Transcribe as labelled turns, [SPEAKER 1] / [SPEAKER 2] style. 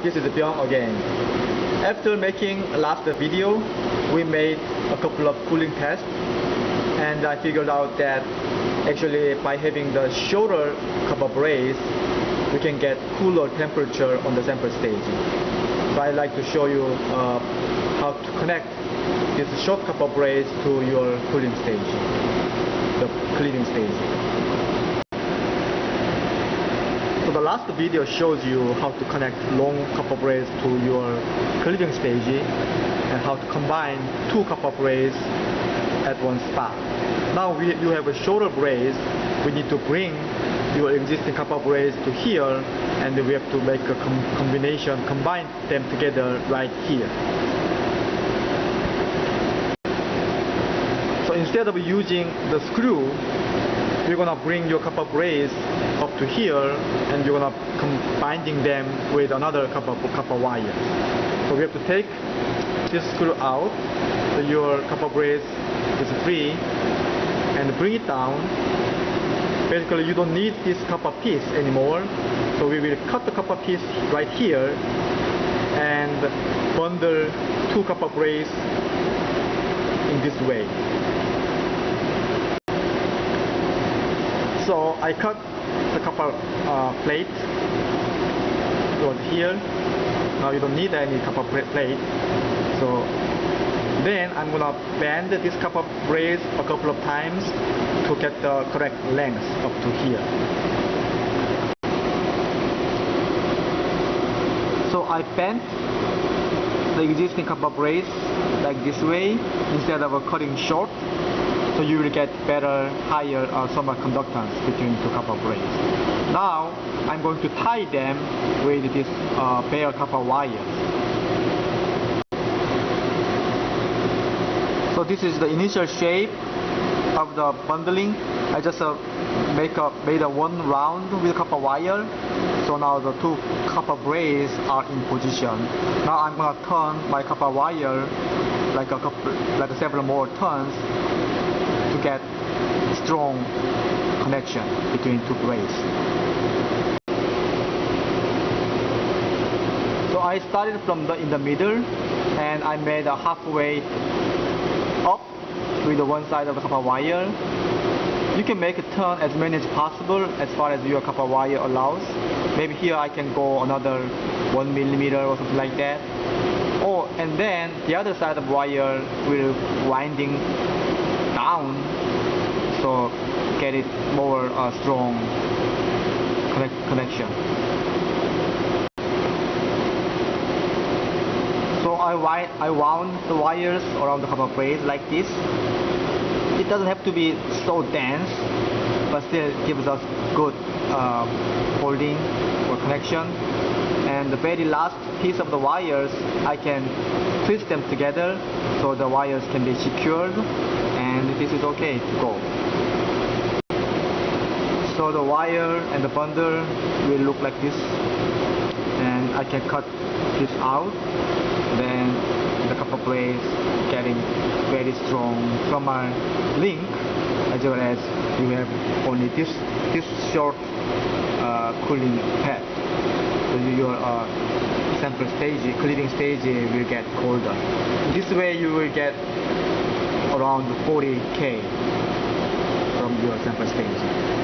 [SPEAKER 1] this is Byung again. After making last video, we made a couple of cooling tests, and I figured out that actually by having the shorter copper brace, we can get cooler temperature on the sample stage. So I'd like to show you how to connect this short copper brace to your cooling stage, the cleaning stage. So the last video shows you how to connect long copper brace to your cleaving stage and how to combine two copper brace at one spot. Now you have a shorter brace. We need to bring your existing copper brace to here, and we have to make a combination, combine them together right here. So instead of using the screw, you're gonna bring your copper brace up to here, and you're gonna combining them with another copper wire. So we have to take this screw out, so your copper brace is free, and bring it down. Basically, you don't need this copper piece anymore, so we will cut the copper piece right here and bundle two copper brace in this way. So I cut the copper plate towards here. Now you don't need any copper plate. So then I'm gonna bend this copper brace a couple of times to get the correct length up to here. So I bent the existing copper brace like this way instead of cutting short, so you will get better, higher thermal conductance between two copper braces. Now I'm going to tie them with this bare copper wire. So this is the initial shape of the bundling. I just made a one round with copper wire. So now the two copper braces are in position. Now I'm gonna turn my copper wire like several more turns to get strong connection between two braces. So I started from in the middle, and I made a halfway up with the one side of the copper wire. You can make a turn as many as possible as far as your copper wire allows. Maybe here I can go another 1 millimeter or something like that. Oh, and then the other side of wire will winding down, so get it more strong connection. So I wound the wires around the copper brace like this. It doesn't have to be so dense, but still gives us good holding or connection. And the very last piece of the wires, I can twist them together so the wires can be secured, and this is okay to go. So the wire and the bundle will look like this, and I can cut this out. Then the copper brace getting very strong thermal link, as well as you have only this short cooling pad. So your sample stage, cleaning stage will get colder. This way you will get around 40 K from your sample stage.